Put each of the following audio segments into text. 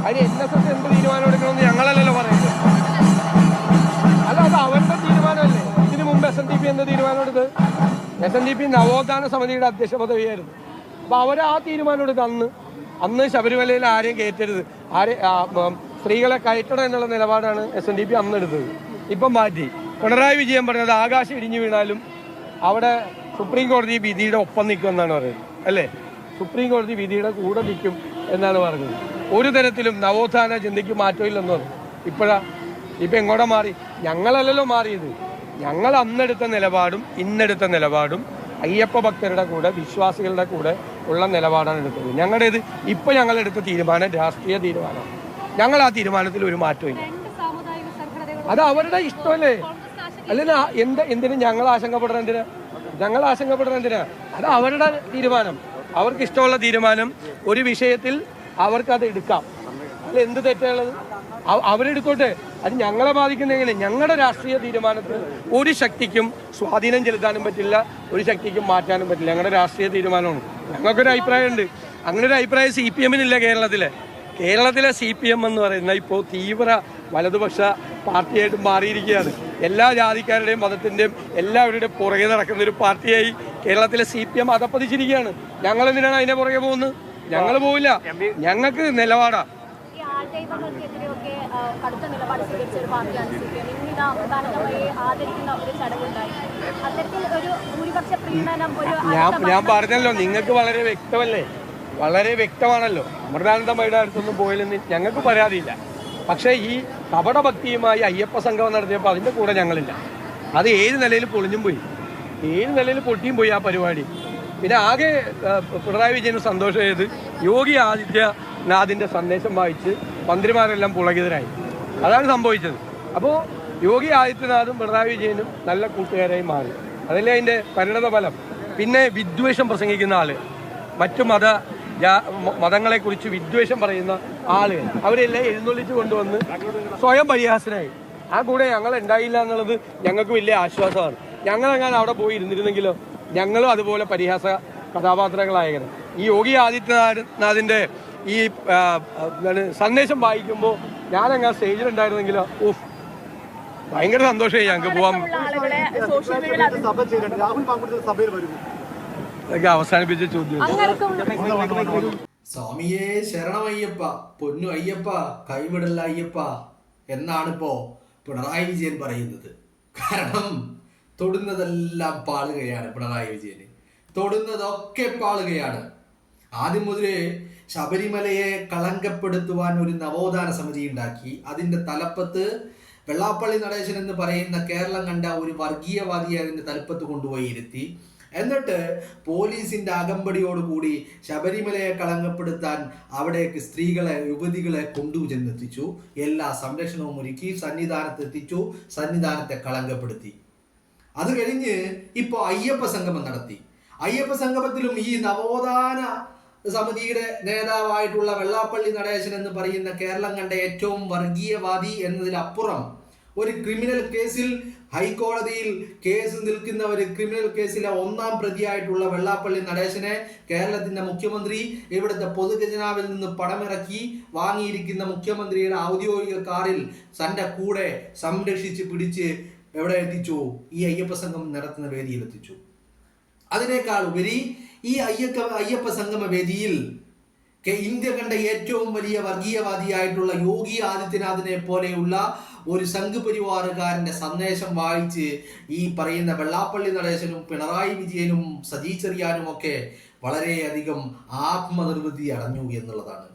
അതിന് NSS എന്ത് തീരുമാനം എടുക്കണമെന്ന് ഞങ്ങളല്ലല്ലോ പറയുന്നത്. അല്ല, അത് അവരുടെ തീരുമാനമല്ലേ. ഇതിനു മുമ്പ് SNDP എന്ത് തീരുമാനം എടുത്തത്? SNDP നവോത്ഥാന സമിതിയുടെ അധ്യക്ഷ പദവിയായിരുന്നു. അപ്പോൾ അവർ ആ തീരുമാനം എടുത്ത് അന്ന് ശബരിമലയിൽ ആരെയും കയറ്റരുത്, സ്ത്രീകളെ കയറ്റണം എന്നുള്ള നിലപാടാണ് SNDP അന്ന് എടുത്തത്. ഇപ്പം മാറ്റി. പിണറായി വിജയൻ പറഞ്ഞത് ആകാശം ഇടിഞ്ഞു വീണാലും അവിടെ സുപ്രീം കോടതി വിധിയുടെ ഒപ്പം നിൽക്കും എന്നാണ് പറയുന്നത്, അല്ലേ? സുപ്രീം കോടതി വിധിയുടെ കൂടെ നിൽക്കും എന്നാണ് പറഞ്ഞത്. ഒരു തരത്തിലും നവോത്ഥാന ചിന്തയ്ക്ക് മാറ്റമില്ലെന്ന് പറഞ്ഞു. ഇപ്പം എങ്ങോട്ടാ മാറി? ഞങ്ങളല്ലല്ലോ മാറിയത്. ഞങ്ങൾ അന്നെടുത്ത നിലപാടും ഇന്നെടുത്ത നിലപാടും അയ്യപ്പ ഭക്തരുടെ കൂടെ, വിശ്വാസികളുടെ കൂടെ ഉള്ള നിലപാടാണ് എടുത്തത്. ഞങ്ങളുടേത് ഇപ്പം ഞങ്ങളെടുത്ത തീരുമാനം രാഷ്ട്രീയ തീരുമാനമാണ്. ഞങ്ങൾ ആ തീരുമാനത്തിൽ ഒരു മാറ്റമില്ല. അത് അവരുടെ ഇഷ്ടമല്ലേ? അല്ല, എന്തിനും ഞങ്ങൾ ആശങ്കപ്പെടുന്ന എന്തിനാ? അത് അവരുടെ തീരുമാനം. അവർക്ക് ഇഷ്ടമുള്ള തീരുമാനം. ഒരു വിഷയത്തിൽ അവർക്കത് എടുക്കാം. അല്ല, എന്ത് തെറ്റുള്ളത്? അവരെടുത്തോട്ടെ. അത് ഞങ്ങളെ ബാധിക്കുന്ന എങ്ങനെ? ഞങ്ങളുടെ രാഷ്ട്രീയ തീരുമാനത്തിൽ ഒരു ശക്തിക്കും സ്വാധീനം ചെലുത്താനും പറ്റില്ല, ഒരു ശക്തിക്കും മാറ്റാനും പറ്റില്ല. ഞങ്ങളുടെ രാഷ്ട്രീയ തീരുമാനമാണ്. ഞങ്ങൾക്കൊരു അഭിപ്രായമുണ്ട്. അങ്ങനെ ഒരു അഭിപ്രായം CPM-നില്ല. കേരളത്തിലെ CPM എന്ന് പറയുന്ന ഇപ്പോൾ തീവ്ര വലതുപക്ഷ പാർട്ടിയായിട്ട് മാറിയിരിക്കുകയാണ്. എല്ലാ ജാതിക്കാരുടെയും മതത്തിൻ്റെയും എല്ലാവരുടെയും പുറകെ നടക്കുന്ന ഒരു പാർട്ടിയായി കേരളത്തിലെ CPM അതപ്പതിച്ചിരിക്കുകയാണ്. ഞങ്ങൾ എന്തിനാണ് അതിനെ പുറകെ പോകുന്നത്? ഞങ്ങൾ പോവില്ല. ഞങ്ങൾക്ക് നിലപാടാ. ഞാൻ പറഞ്ഞല്ലോ, നിങ്ങൾക്ക് വളരെ വ്യക്തമല്ലേ, വളരെ വ്യക്തമാണല്ലോ. അമൃതാനന്ദമയുടെ അടുത്തൊന്നും പോയില്ലെന്ന് ഞങ്ങൾക്ക് പരാതിയില്ല. പക്ഷേ ഈ കപടഭക്തിയുമായി അയ്യപ്പ സംഗമം നടത്തിയപ്പോൾ അതിൻ്റെ കൂടെ ഞങ്ങളില്ല. അത് ഏത് നിലയിൽ പൊളിഞ്ഞും പോയി, ഏത് നിലയിൽ പൊട്ടിയും പോയി ആ പരിപാടി. പിന്നെ ആകെ പിണറായി വിജയന് സന്തോഷമായത് യോഗി ആദിത്യനാഥിൻ്റെ സന്ദേശം വായിച്ച് മന്ത്രിമാരെല്ലാം പുളകിതരായി. അതാണ് സംഭവിച്ചത്. അപ്പോൾ യോഗി ആദിത്യനാഥും പിണറായി വിജയനും നല്ല കൂട്ടുകാരായി മാറി. അതല്ലേ അതിൻ്റെ പരിണത ഫലം. പിന്നെ വിദ്വേഷം പ്രസംഗിക്കുന്ന ആള്, മറ്റു മതങ്ങളെക്കുറിച്ച് വിദ്വേഷം പറയുന്ന ആളുകൾ, അവരെല്ലാം എഴുന്നള്ളിച്ച് കൊണ്ടുവന്ന് സ്വയം പരിഹാസനായി. ആ കൂടെ ഞങ്ങൾ ഉണ്ടായില്ല എന്നുള്ളത് ഞങ്ങൾക്ക് വലിയ ആശ്വാസമാണ്. ഞങ്ങളെങ്ങനെ അവിടെ പോയി ഇരുന്നിരുന്നെങ്കിലോ ഞങ്ങളും അതുപോലെ പരിഹാസ കഥാപാത്രങ്ങളായിരുന്നു. ഈ യോഗി ആദിത്യനാഥിൻ്റെ ഈ സന്ദേശം വായിക്കുമ്പോൾ ഞാനങ്ങനെ സ്റ്റേജിലുണ്ടായിരുന്നെങ്കിലോ ഭയങ്കര സന്തോഷമായി ഞങ്ങൾക്ക് പോവാൻ. അവസാനിപ്പിച്ച ചോദ്യം. സ്വാമിയെ ശരണമയ്യപ്പ, പൊന്നു അയ്യപ്പ, കൈവിടല്ല അയ്യപ്പ എന്നാണിപ്പോ പിണറായി വിജയൻ പറയുന്നത്. കാരണം തൊടുന്നതെല്ലാം പാളുകയാണ്. പിണറായി വിജയന് തൊടുന്നതൊക്കെ പാളുകയാണ്. ആദ്യം മുതലേ ശബരിമലയെ കളങ്കപ്പെടുത്തുവാൻ ഒരു നവോത്ഥാന സമിതി ഉണ്ടാക്കി. അതിൻ്റെ തലപ്പത്ത് വെള്ളാപ്പള്ളി നടേശൻ എന്ന് പറയുന്ന കേരളം കണ്ട ഒരു വർഗീയവാദിയെ അതിൻ്റെ തലപ്പത്ത് കൊണ്ടുപോയി ഇരുത്തി. എന്നിട്ട് പോലീസിൻ്റെ അകമ്പടിയോടുകൂടി ശബരിമലയെ കളങ്കപ്പെടുത്താൻ അവിടേക്ക് സ്ത്രീകളെ, യുവതികളെ കൊണ്ടുചെന്നെത്തിച്ചു. എല്ലാ സംരക്ഷണവും ഒരുക്കി സന്നിധാനത്തെത്തിച്ചു. സന്നിധാനത്തെ കളങ്കപ്പെടുത്തി. അത് കഴിഞ്ഞ് ഇപ്പോൾ അയ്യപ്പ സംഗമം നടത്തി. അയ്യപ്പ സംഗമത്തിലും ഈ നവോത്ഥാന സമിതിയുടെ നേതാവായിട്ടുള്ള വെള്ളാപ്പള്ളി നടേശൻ എന്ന് പറയുന്ന കേരളം കണ്ട ഏറ്റവും വർഗീയവാദി എന്നതിലപ്പുറം ഒരു ക്രിമിനൽ കേസിൽ ഹൈക്കോടതിയിൽ കേസ് നിൽക്കുന്ന ഒരു ക്രിമിനൽ കേസിലെ 1-ാം പ്രതിയായിട്ടുള്ള വെള്ളാപ്പള്ളി നടേശനെ കേരളത്തിന്റെ മുഖ്യമന്ത്രി ഇവിടുത്തെ പൊതുഖജനാവിൽ നിന്ന് പണമിറക്കി വാങ്ങിയിരിക്കുന്ന മുഖ്യമന്ത്രിയുടെ ഔദ്യോഗിക കാറിൽ തൻ്റെ കൂടെ സംരക്ഷിച്ച് പിടിച്ച് എവിടെ എത്തിച്ചു? ഈ അയ്യപ്പ സംഗമം നടത്തുന്ന വേദിയിൽ എത്തിച്ചു. അതിനേക്കാൾ ഉപരി ഈ അയ്യപ്പ സംഗമ വേദിയിൽ ഇന്ത്യ കണ്ട ഏറ്റവും വലിയ വർഗീയവാദിയായിട്ടുള്ള യോഗി ആദിത്യനാഥിനെ പോലെയുള്ള ഒരു സംഘ് പരിവാറുകാരന്റെ സന്ദേശം വായിച്ച് ഈ പറയുന്ന വെള്ളാപ്പള്ളി നടേശനും പിണറായി വിജയനും സജി ചെറിയാനും ഒക്കെ വളരെയധികം ആത്മനിർവൃത്തി അടഞ്ഞു എന്നുള്ളതാണ്.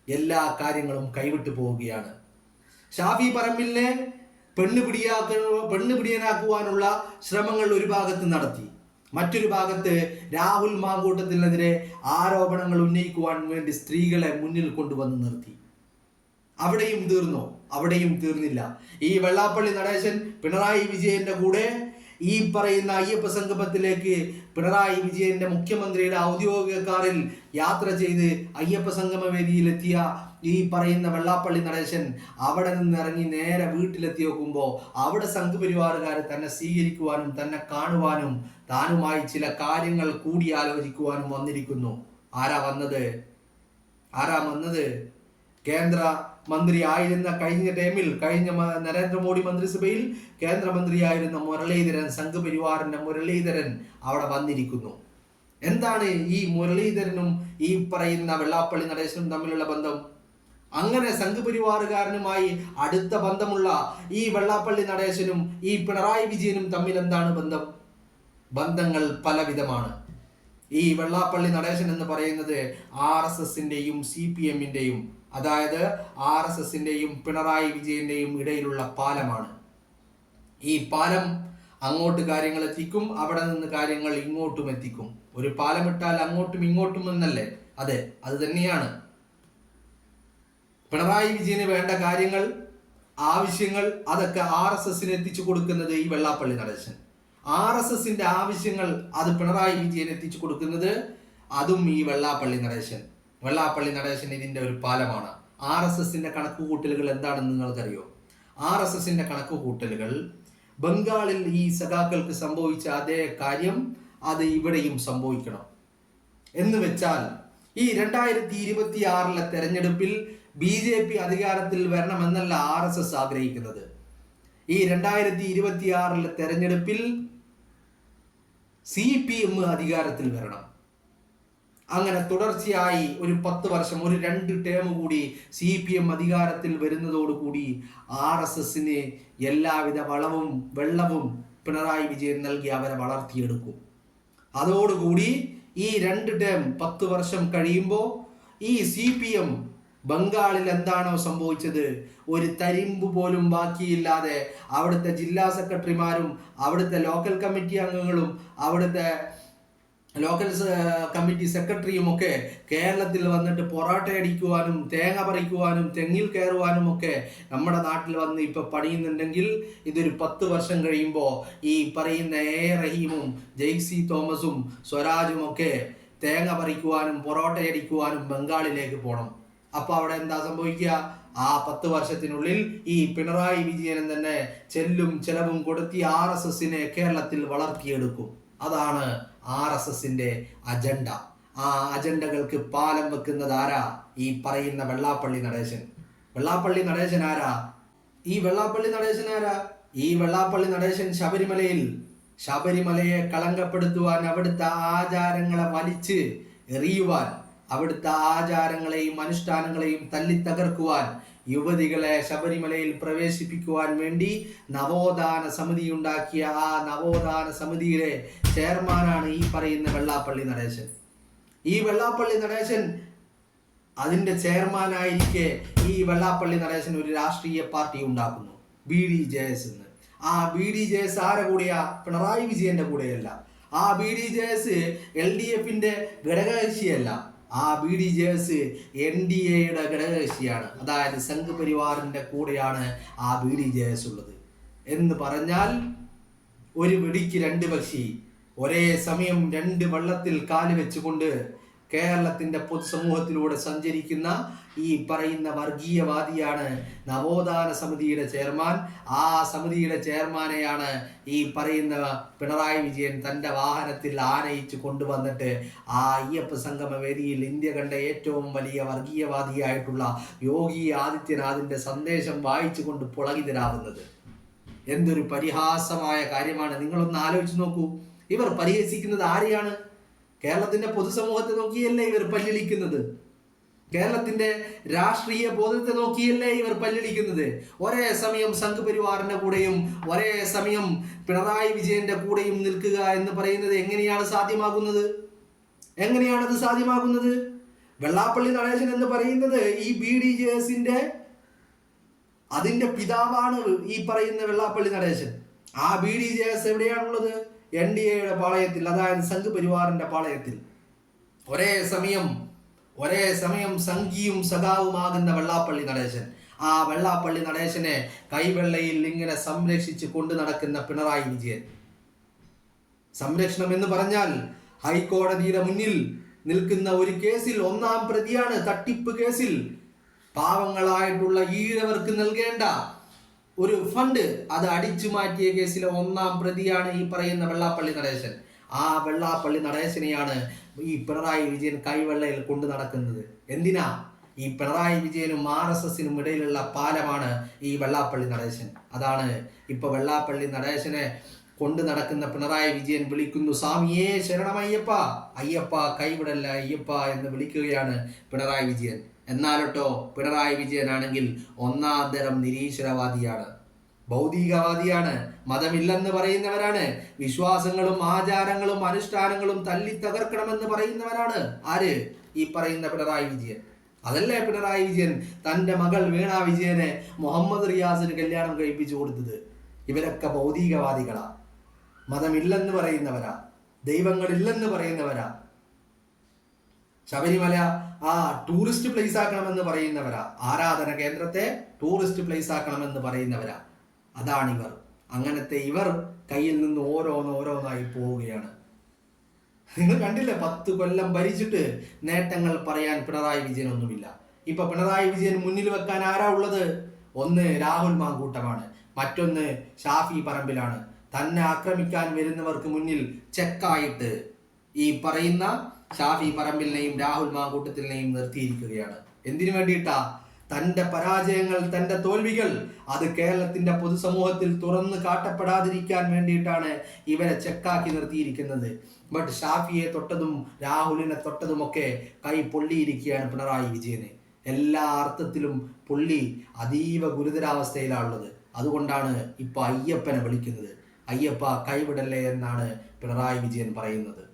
എല്ലാ കാര്യങ്ങളും കൈവിട്ടു പോവുകയാണ്. ഷാഫി പറമ്പിലിനെ പെണ്ണുപിടിയനാക്കുവാനുള്ള ശ്രമങ്ങൾ ഒരു ഭാഗത്ത് നടത്തി. മറ്റൊരു ഭാഗത്ത് രാഹുൽ മാങ്കൂട്ടത്തിനെതിരെ ആരോപണങ്ങൾ ഉന്നയിക്കുവാൻ വേണ്ടി സ്ത്രീകളെ മുന്നിൽ കൊണ്ടുവന്ന് നിർത്തി. അവിടെയും തീർന്നോ? അവിടെയും തീർന്നില്ല. ഈ വെള്ളാപ്പള്ളി നടേശൻ പിണറായി വിജയന്റെ കൂടെ ഈ പറയുന്ന അയ്യപ്പ സംഗമത്തിലേക്ക് പിണറായി വിജയന്റെ മുഖ്യമന്ത്രിയുടെ ഔദ്യോഗിക കാറിൽ യാത്ര ചെയ്ത് അയ്യപ്പ സംഗമ വേദിയിലെത്തിയ ഈ പറയുന്ന വെള്ളാപ്പള്ളി നടേശൻ അവിടെ നിന്ന് ഇറങ്ങി നേരെ വീട്ടിലെത്തി നോക്കുമ്പോൾ അവിടെ സംഘപരിവാറുകാർ തന്നെ സ്വീകരിക്കുവാനും തന്നെ കാണുവാനും താനുമായി ചില കാര്യങ്ങൾ കൂടിയാലോചിക്കുവാനും വന്നിരിക്കുന്നു. ആരാ വന്നത്? കേന്ദ്ര മന്ത്രി ആയിരുന്ന കഴിഞ്ഞ ടൈമിൽ നരേന്ദ്രമോദി മന്ത്രിസഭയിൽ കേന്ദ്രമന്ത്രിയായിരുന്ന മുരളീധരൻ, സംഘപരിവാറിന്റെ മുരളീധരൻ അവിടെ വന്നിരിക്കുന്നു. എന്താണ് ഈ മുരളീധരനും ഈ പറയുന്ന വെള്ളാപ്പള്ളി നടേശനും തമ്മിലുള്ള ബന്ധം? അങ്ങനെ സംഘപരിവാറുകാരനുമായി അടുത്ത ബന്ധമുള്ള ഈ വെള്ളാപ്പള്ളി നടേശനും ഈ പിണറായി വിജയനും തമ്മിൽ എന്താണ് ബന്ധം? ബന്ധങ്ങൾ പലവിധമാണ്. ഈ വെള്ളാപ്പള്ളി നടേശൻ എന്ന് പറയുന്നത് RSSന്റെയും CPMന്റെയും, അതായത് RSSന്റെയും പിണറായി വിജയന്റെയും ഇടയിലുള്ള പാലമാണ്. ഈ പാലം അങ്ങോട്ട് കാര്യങ്ങൾ എത്തിക്കും, അവിടെ നിന്ന് കാര്യങ്ങൾ ഇങ്ങോട്ടും എത്തിക്കും. ഒരു പാലം ഇട്ടാൽ അങ്ങോട്ടും ഇങ്ങോട്ടും എന്നല്ലേ? അതെ, അത് തന്നെയാണ്. പിണറായി വിജയന് വേണ്ട കാര്യങ്ങൾ, ആവശ്യങ്ങൾ, അതൊക്കെ RSSന് എത്തിച്ചു കൊടുക്കുന്നത് ഈ വെള്ളാപ്പള്ളി നടേശൻ. RSSന്റെ ആവശ്യങ്ങൾ അത് പിണറായി വിജയൻ എത്തിച്ചു കൊടുക്കുന്നത് അതും ഈ വെള്ളാപ്പള്ളി നടേശൻ. വെള്ളാപ്പള്ളി നടേശൻ ഇതിന്റെ ഒരു പാലമാണ്. RSSന്റെ കണക്കുകൂട്ടലുകൾ എന്താണെന്ന് നിങ്ങൾക്കറിയോ? RSSന്റെ കണക്കുകൂട്ടലുകൾ ബംഗാളിൽ ഈ സഖാക്കൾക്ക് സംഭവിച്ച അതേ കാര്യം അത് ഇവിടെയും സംഭവിക്കണം എന്ന് വെച്ചാൽ, ഈ 2026 തെരഞ്ഞെടുപ്പിൽ BJP അധികാരത്തിൽ വരണമെന്നല്ല RSS ആഗ്രഹിക്കുന്നത്. ഈ 2026 തെരഞ്ഞെടുപ്പിൽ CPM അധികാരത്തിൽ വരണം. അങ്ങനെ തുടർച്ചയായി ഒരു 10 വർഷം, ഒരു 2 ടേം കൂടി CPM അധികാരത്തിൽ വരുന്നതോടുകൂടി RSSന് എല്ലാവിധ വളവും വെള്ളവും പിണറായി വിജയൻ നൽകി അവരെ വളർത്തിയെടുക്കും. അതോടുകൂടി ഈ 2 ടേം 10 വർഷം കഴിയുമ്പോൾ ഈ CPM ബംഗാളിൽ എന്താണോ സംഭവിച്ചത്, ഒരു തരിമ്പ് പോലും ബാക്കിയില്ലാതെ അവിടുത്തെ ജില്ലാ സെക്രട്ടറിമാരും അവിടുത്തെ ലോക്കൽ കമ്മിറ്റി അംഗങ്ങളും അവിടുത്തെ ലോക്കൽ കമ്മിറ്റി സെക്രട്ടറിയും ഒക്കെ കേരളത്തിൽ വന്നിട്ട് പൊറാട്ട അടിക്കുവാനും തേങ്ങ പറിക്കുവാനും തെങ്ങിൽ കയറുവാനും ഒക്കെ നമ്മുടെ നാട്ടിൽ വന്ന് ഇപ്പൊ പണിയുന്നുണ്ടെങ്കിൽ, ഇതൊരു 10 വർഷം കഴിയുമ്പോൾ ഈ പറയുന്ന റഹീമും ജെയ്സി തോമസും സ്വരാജും ഒക്കെ തേങ്ങ പറിക്കുവാനും പൊറോട്ട അടിക്കുവാനും ബംഗാളിലേക്ക് പോകണം. അപ്പൊ അവിടെ എന്താ സംഭവിക്കുക? ആ 10 വർഷത്തിനുള്ളിൽ ഈ പിണറായി വിജയൻ തന്നെ ചെല്ലും ചെലവും കൊടുത്തി RSSനെ കേരളത്തിൽ വളർത്തിയെടുക്കും. അതാണ് RSSന്റെ അജണ്ട. ആ അജണ്ടകൾക്ക് പാലം വെക്കുന്നത് ആരാ? ഈ പറയുന്ന വെള്ളാപ്പള്ളി നടേശൻ. വെള്ളാപ്പള്ളി നടേശൻ ആരാ? ഈ വെള്ളാപ്പള്ളി നടേശൻ ആരാ? ഈ വെള്ളാപ്പള്ളി നടേശൻ ശബരിമലയെ കളങ്കപ്പെടുത്തുവാൻ, അവിടുത്തെ ആചാരങ്ങളെ വലിച്ച് എറിയുവാൻ, അവിടുത്തെ ആചാരങ്ങളെയും അനുഷ്ഠാനങ്ങളെയും തല്ലിത്തകർക്കുവാൻ, യുവതികളെ ശബരിമലയിൽ പ്രവേശിപ്പിക്കുവാൻ വേണ്ടി നവോത്ഥാന സമിതി ഉണ്ടാക്കിയ ആ നവോത്ഥാന സമിതിയുടെ ചെയർമാനാണ് ഈ പറയുന്ന വെള്ളാപ്പള്ളി നടേശൻ. ഈ വെള്ളാപ്പള്ളി നടേശൻ അതിന്റെ ചെയർമാനായിരിക്കെ ഈ വെള്ളാപ്പള്ളി നടേശൻ ഒരു രാഷ്ട്രീയ പാർട്ടി ഉണ്ടാക്കുന്നു, BDJS എന്ന്. ആ BDJS ആരെ കൂടെയാ? പിണറായി വിജയന്റെ കൂടെയല്ല. ആ BDJS LDFന്റെ ഘടകകക്ഷിയല്ല. ആ BDJS NDAയുടെ ഘടകകക്ഷിയാണ്. അതായത് സംഘപരിവാറിന്റെ കൂടെയാണ് ആ BDJS ഉള്ളത്. എന്ന് പറഞ്ഞാൽ ഒരു വെടിക്ക് 2 പക്ഷി, ഒരേ സമയം 2 വള്ളത്തിൽ കാല് വെച്ചുകൊണ്ട് കേരളത്തിന്റെ പൊതുസമൂഹത്തിലൂടെ സഞ്ചരിക്കുന്ന ഈ പറയുന്ന വർഗീയവാദിയാണ് നവോത്ഥാന സമിതിയുടെ ചെയർമാൻ. ആ സമിതിയുടെ ചെയർമാനെയാണ് ഈ പറയുന്ന പിണറായി വിജയൻ തൻ്റെ വാഹനത്തിൽ ആനയിച്ച് കൊണ്ടുവന്നിട്ട് ആ അയ്യപ്പ സംഗമ വേദിയിൽ ഇന്ത്യ കണ്ട ഏറ്റവും വലിയ വർഗീയവാദിയായിട്ടുള്ള യോഗി ആദിത്യനാഥിന്റെ സന്ദേശം വായിച്ചുകൊണ്ട് പുളകിതരാവുന്നത്. എന്തൊരു പരിഹാസമായ കാര്യമാണ്! നിങ്ങളൊന്ന് ആലോചിച്ച് നോക്കൂ. ഇവർ പരിഹസിക്കുന്നത് ആരെയാണ്? കേരളത്തിന്റെ പൊതുസമൂഹത്തെ നോക്കിയല്ലേ ഇവർ പല്ലിളിക്കുന്നത്? കേരളത്തിന്റെ രാഷ്ട്രീയ ബോധത്തെ നോക്കിയല്ലേ ഇവർ പല്ലിളിക്കുന്നത്? ഒരേ സമയം സംഘപരിവാറിന്റെ കൂടെയും ഒരേ സമയം പിണറായി വിജയന്റെ കൂടെയും നിൽക്കുക എന്ന് പറയുന്നത് എങ്ങനെയാണ് സാധ്യമാകുന്നത്? എങ്ങനെയാണത് സാധ്യമാകുന്നത്? വെള്ളാപ്പള്ളി നടേശൻ എന്ന് പറയുന്നത് ഈ BDJSന്റെ അതിന്റെ പിതാവാണ് ഈ പറയുന്ന വെള്ളാപ്പള്ളി നടേശൻ. ആ BDJS എവിടെയാണുള്ളത്? NDAയുടെ പാളയത്തിൽ, അതായത് സംഘപരിവാറിന്റെ പാളയത്തിൽ. ഒരേ സമയം സംഘിയും സഖാവുമാകുന്ന വെള്ളാപ്പള്ളി നടേശൻ. ആ വെള്ളാപ്പള്ളി നടേശനെ കൈവെള്ളയിൽ ഇങ്ങനെ സംരക്ഷിച്ച് കൊണ്ടു നടക്കുന്ന പിണറായി വിജയൻ. സംരക്ഷണം എന്ന് പറഞ്ഞാൽ ഹൈക്കോടതിയുടെ മുന്നിൽ നിൽക്കുന്ന ഒരു കേസിൽ 1-ാം പ്രതിയാണ്. തട്ടിപ്പ് കേസിൽ പാവങ്ങളായിട്ടുള്ള ഈഴവർക്ക് നൽകേണ്ട ഒരു ഫണ്ട് അത് അടിച്ചു മാറ്റിയ കേസിലെ 1-ാം പ്രതിയാണ് ഈ പറയുന്ന വെള്ളാപ്പള്ളി നടേശൻ. ആ വെള്ളാപ്പള്ളി നടേശനെയാണ് ഈ പിണറായി വിജയൻ കൈവെള്ളയിൽ കൊണ്ടു നടക്കുന്നത്. എന്തിനാ? ഈ പിണറായി വിജയനും RSSനും ഇടയിലുള്ള പാലമാണ് ഈ വെള്ളാപ്പള്ളി നടേശൻ. അതാണ് ഇപ്പൊ വെള്ളാപ്പള്ളി നടേശനെ കൊണ്ട് നടക്കുന്ന പിണറായി വിജയൻ വിളിക്കുന്നു, സ്വാമിയേ ശരണമയ്യപ്പ, അയ്യപ്പ കൈവിടല്ല അയ്യപ്പ എന്ന് വിളിക്കുകയാണ് പിണറായി വിജയൻ. എന്നാലോട്ടോ പിണറായി വിജയനാണെങ്കിൽ ഒന്നാം തരം നിരീശ്വരവാദിയാണ്, ഭൗതികവാദിയാണ്, മതമില്ലെന്ന് പറയുന്നവരാണ്, വിശ്വാസങ്ങളും ആചാരങ്ങളും അനുഷ്ഠാനങ്ങളും തല്ലി തകർക്കണമെന്ന് പറയുന്നവരാണ്. ആര്? ഈ പറയുന്ന പിണറായി വിജയൻ. അതല്ലേ പിണറായി വിജയൻ തൻ്റെ മകൾ വീണ വിജയനെ മുഹമ്മദ് റിയാസിന് കല്യാണം കഴിപ്പിച്ചു കൊടുത്തത്. ഇവരൊക്കെ ഭൗതികവാദികളാ, മതമില്ലെന്ന് പറയുന്നവരാ, ദൈവങ്ങളില്ലെന്ന് പറയുന്നവരാ, ശബരിമല ടൂറിസ്റ്റ് പ്ലേസ് ആക്കണമെന്ന് പറയുന്നവരാ, ആരാധന കേന്ദ്രത്തെ ടൂറിസ്റ്റ് പ്ലേസ് ആക്കണമെന്ന് പറയുന്നവരാ. അതാണിവർ. അങ്ങനത്തെ ഇവർ കയ്യിൽ നിന്ന് ഓരോന്നോരോന്നായി പോവുകയാണ്. നിങ്ങൾ കണ്ടില്ലേ, 10 കൊല്ലം ഭരിച്ചിട്ട് നേട്ടങ്ങൾ പറയാൻ പിണറായി വിജയൻ ഒന്നുമില്ല. ഇപ്പൊ പിണറായി വിജയൻ മുന്നിൽ വെക്കാൻ ആരാ ഉള്ളത്? ഒന്ന് രാഹുൽ മാങ്കൂട്ടമാണ്, മറ്റൊന്ന് ഷാഫി പറമ്പിലാണ്. തന്നെ ആക്രമിക്കാൻ വരുന്നവർക്ക് മുന്നിൽ ചെക്കായിട്ട് ഈ പറയുന്ന ഷാഫി പറമ്പിലിനെയും രാഹുൽ മാങ്കൂട്ടത്തിനെയും നിർത്തിയിരിക്കുകയാണ്. എന്തിനു വേണ്ടിയിട്ടാ? തൻ്റെ പരാജയങ്ങൾ, തൻ്റെ തോൽവികൾ അത് കേരളത്തിന്റെ പൊതുസമൂഹത്തിൽ തുറന്നു കാട്ടപ്പെടാതിരിക്കാൻ വേണ്ടിയിട്ടാണ് ഇവരെ ചെക്കാക്കി നിർത്തിയിരിക്കുന്നത്. ബട്ട് ഷാഫിയെ തൊട്ടതും രാഹുലിനെ തൊട്ടതുമൊക്കെ കൈ പൊള്ളിയിരിക്കുകയാണ് പിണറായി വിജയന്. എല്ലാ അർത്ഥത്തിലും പുള്ളി അതീവ ഗുരുതരാവസ്ഥയിലാണുള്ളത്. അതുകൊണ്ടാണ് ഇപ്പൊ അയ്യപ്പനെ വിളിക്കുന്നത്. അയ്യപ്പ കൈവിടല്ലേ എന്നാണ് പിണറായി വിജയൻ പറയുന്നത്.